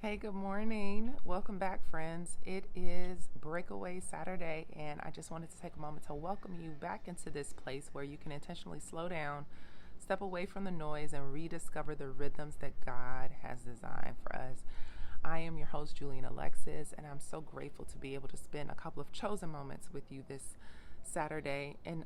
Hey, good morning. Welcome back, friends. It is BreakAWAY Saturday, and I just wanted to take a moment to welcome you back into this place where you can intentionally slow down, step away from the noise, and rediscover the rhythms that God has designed for us. I am your host, Julian Alexis, and I'm so grateful to be able to spend a couple of chosen moments with you this Saturday. And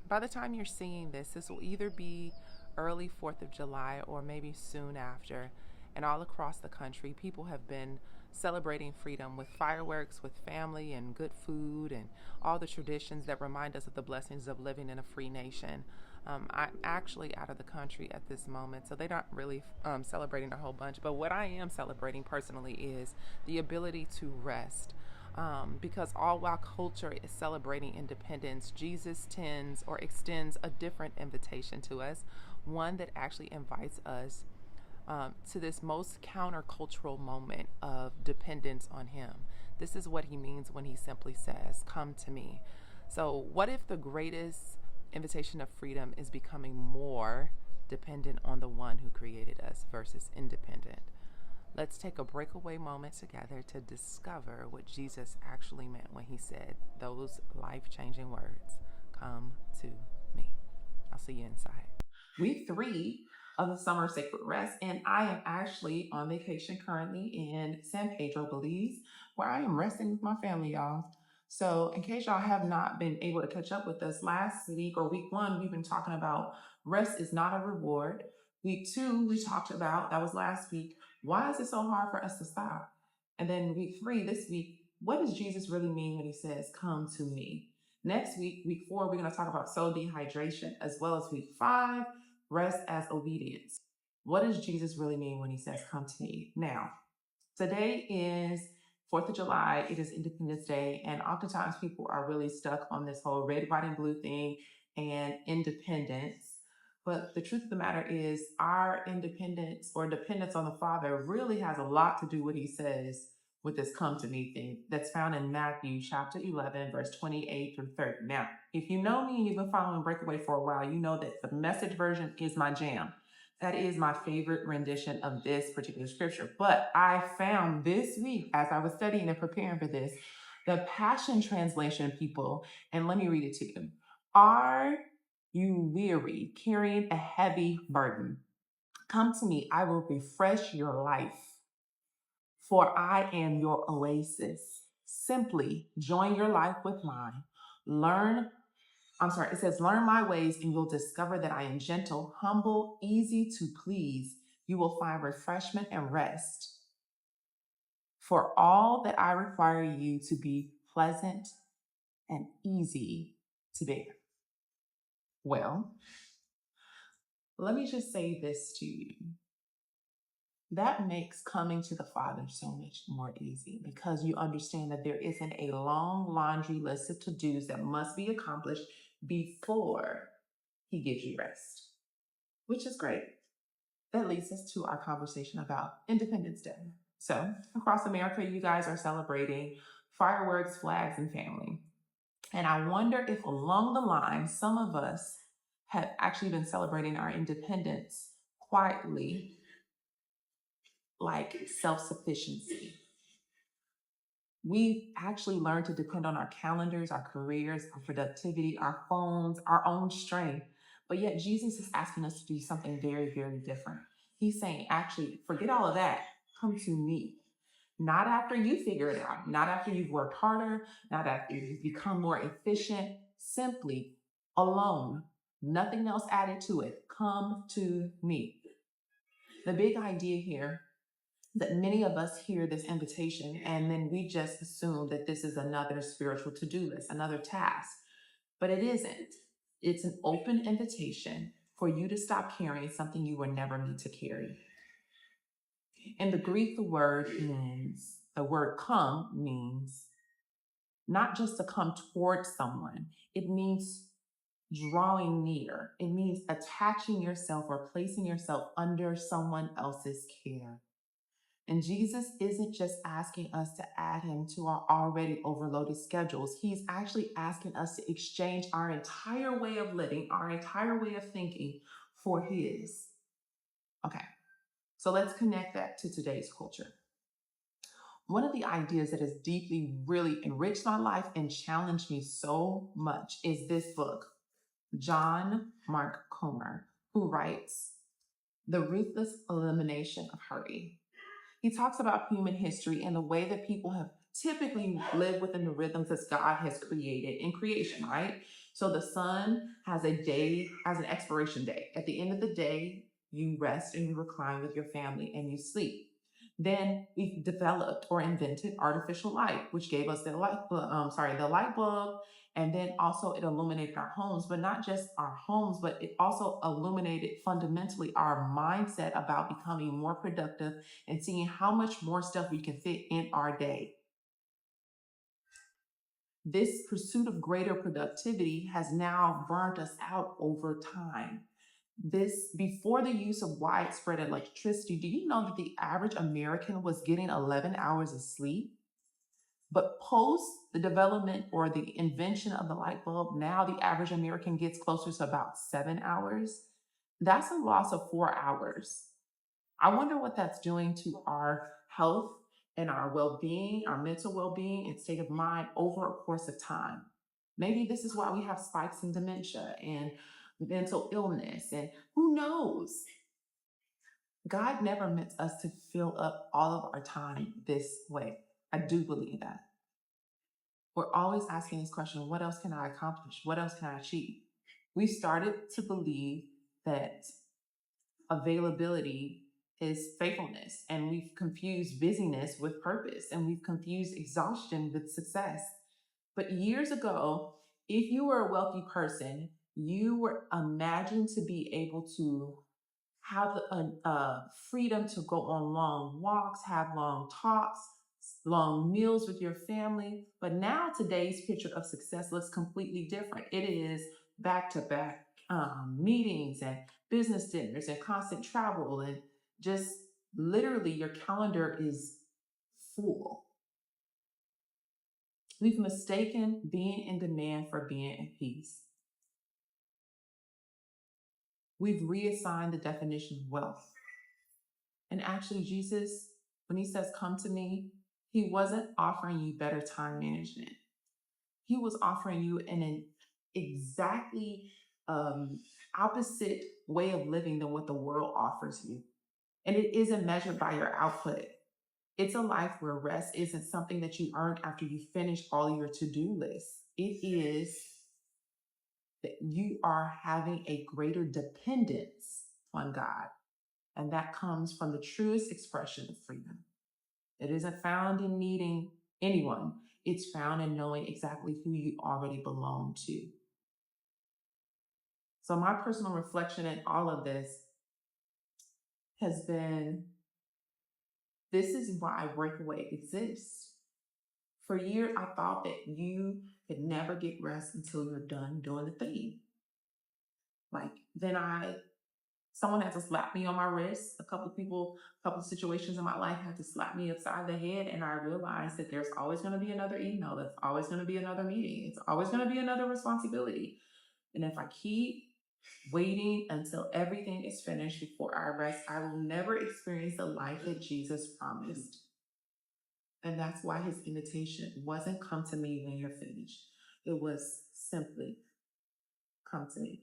by the time you're seeing this will either be early 4th of July or maybe soon after. And all across the country, people have been celebrating freedom with fireworks, with family, and good food, and all the traditions that remind us of the blessings of living in a free nation. I'm actually out of the country at this moment, so they're not really celebrating a whole bunch. But what I am celebrating personally is the ability to rest. Because all while culture is celebrating independence, Jesus tends or extends a different invitation to us, one that actually invites us to this most countercultural moment of dependence on Him. This is what He means when He simply says, "Come to me." So, what if the greatest invitation of freedom is becoming more dependent on the one who created us versus independent? Let's take a breakaway moment together to discover what Jesus actually meant when He said those life changing words, "Come to me." I'll see you inside. Week 3 of the Summer of Sacred Rest, and I am actually on vacation currently in San Pedro, Belize, where I am resting with my family, y'all. So, in case y'all have not been able to catch up with us, last week or week 1, we've been talking about rest is not a reward. Week 2, we talked about, that was last week, why is it so hard for us to stop? And then week 3, this week, what does Jesus really mean when He says, "Come to me"? Next week, week 4, we're going to talk about soul dehydration, as well as week 5, rest as obedience. What does Jesus really mean when He says, "Come to me"? Now, today is 4th of July. It is Independence Day. And oftentimes people are really stuck on this whole red, white, and blue thing and independence. But the truth of the matter is, our independence or dependence on the Father really has a lot to do with what He says with this "come to me" thing that's found in Matthew chapter 11, verse 28 through 30. Now, if you know me and you've been following Breakaway for a while, you know that the Message version is my jam. That is my favorite rendition of this particular scripture. But I found this week, as I was studying and preparing for this, the Passion Translation, people, and let me read it to you. "Are you weary, carrying a heavy burden? Come to me, I will refresh your life, for I am your oasis. Simply join your life with mine. It says, learn my ways and you'll discover that I am gentle, humble, easy to please. You will find refreshment and rest. For all that I require you to be pleasant and easy to bear." Well, let me just say this to you. That makes coming to the Father so much more easy because you understand that there isn't a long laundry list of to-dos that must be accomplished before He gives you rest, which is great. That leads us to our conversation about Independence Day. So, across America, you guys are celebrating fireworks, flags, and family. And I wonder if along the line, some of us have actually been celebrating our independence quietly, like self-sufficiency. We've actually learned to depend on our calendars, our careers, our productivity, our phones, our own strength. But yet Jesus is asking us to do something very, very different. He's saying, actually, forget all of that. Come to me. Not after you figure it out, not after you've worked harder, not after you've become more efficient, simply alone, nothing else added to it. Come to me. The big idea here that many of us hear this invitation and then we just assume that this is another spiritual to-do list, another task. But it isn't. It's an open invitation for you to stop carrying something you were never meant to carry. In the Greek, the word come means not just to come towards someone. It means drawing near. It means attaching yourself or placing yourself under someone else's care. And Jesus isn't just asking us to add Him to our already overloaded schedules. He's actually asking us to exchange our entire way of living, our entire way of thinking for His. Okay, so let's connect that to today's culture. One of the ideas that has deeply really enriched my life and challenged me so much is this book, John Mark Comer, who writes The Ruthless Elimination of Hurry. He talks about human history and the way that people have typically lived within the rhythms that God has created in creation, right? So the sun has a day, has an expiration day. At the end of the day, you rest and you recline with your family and you sleep. Then we developed or invented artificial light, which gave us the the light bulb, and then also it illuminated our homes, but not just our homes, but it also illuminated fundamentally our mindset about becoming more productive and seeing how much more stuff we can fit in our day. This pursuit of greater productivity has now burnt us out over time. This before the use of widespread electricity, do you know that the average American was getting 11 hours of sleep? But post the development or the invention of the light bulb, now the average American gets closer to about 7 hours. That's a loss of 4 hours. I wonder what that's doing to our health and our well being, our mental well being and state of mind over a course of time. Maybe this is why we have spikes in dementia and mental illness, and who knows? God never meant us to fill up all of our time this way. I do believe that. We're always asking this question, what else can I accomplish? What else can I achieve? We started to believe that availability is faithfulness, and we've confused busyness with purpose, and we've confused exhaustion with success. But years ago, if you were a wealthy person, you were imagined to be able to have a freedom to go on long walks, have long talks, long meals with your family. But now today's picture of success looks completely different. It is back to back meetings and business dinners and constant travel, and just literally your calendar is full. We've mistaken being in demand for being at peace. We've reassigned the definition of wealth. And actually, Jesus, when he says, come to me, he wasn't offering you better time management. He was offering you an exactly opposite way of living than what the world offers you. And it isn't measured by your output. It's a life where rest isn't something that you earn after you finish all your to-do lists. It is that you are having a greater dependence on God. And that comes from the truest expression of freedom. It isn't found in needing anyone. It's found in knowing exactly who you already belong to. So my personal reflection in all of this has been, this is why BreakAWAY exists. For years, I thought that you could never get rest until you're done doing the thing. Someone had to slap me on my wrist. A couple of situations in my life had to slap me upside the head. And I realized that there's always going to be another email. There's always going to be another meeting. It's always going to be another responsibility. And if I keep waiting until everything is finished before I rest, I will never experience the life that Jesus promised. And that's why his invitation wasn't come to me when you're finished. It was simply come to me.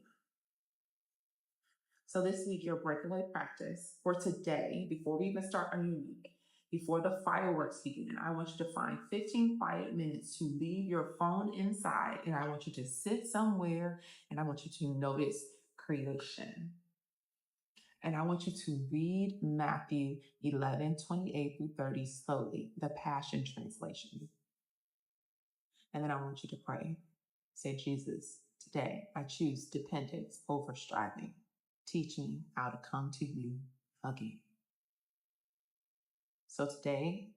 So this week, your BreakAWAY practice for today, before we even start a new week, before the fireworks begin, I want you to find 15 quiet minutes to leave your phone inside, and I want you to sit somewhere, and I want you to notice creation. And I want you to read Matthew 11:28-30 slowly, the Passion Translation. And then I want you to pray. Say, Jesus, today I choose dependence over striving. Teach me how to come to you again. So today,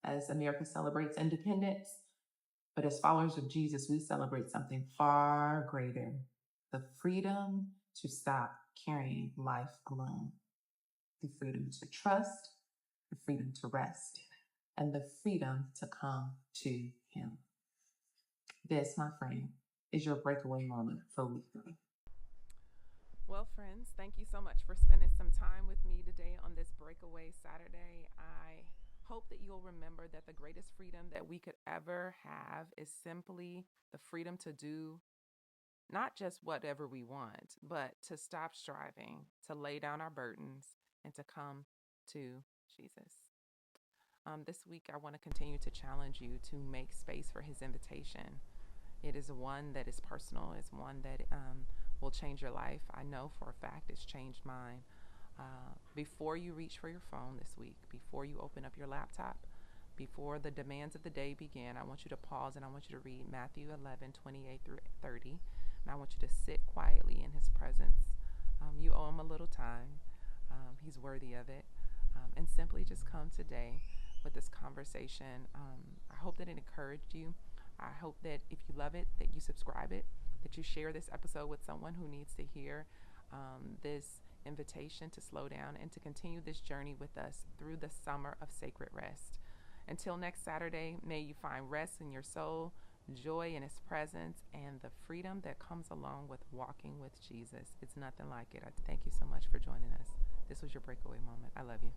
as America celebrates independence, but as followers of Jesus, we celebrate something far greater: the freedom to stop carrying life alone, the freedom to trust, the freedom to rest, and the freedom to come to him. This, my friend, is your BreakAWAY moment for weekly. Well, friends, thank you so much for spending some time with me today on this BreakAWAY Saturday. I hope that you you'll remember that the greatest freedom that we could ever have is simply the freedom to do not just whatever we want, but to stop striving, to lay down our burdens, and to come to Jesus. This week, I want to continue to challenge you to make space for his invitation. It is one that is personal, it's one that will change your life. I know for a fact it's changed mine. Before you reach for your phone this week, before you open up your laptop, before the demands of the day begin, I want you to pause and I want you to read Matthew 11:28 through 30. And I want you to sit quietly in his presence. You owe him a little time. He's worthy of it. And simply just come today with this conversation. I hope that it encouraged you. I hope that if you love it, that you subscribe it, that you share this episode with someone who needs to hear this invitation to slow down and to continue this journey with us through the summer of sacred rest. Until next Saturday, may you find rest in your soul, joy in his presence, and the freedom that comes along with walking with Jesus. It's nothing like it. I thank you so much for joining us. This was your breakaway moment. I love you.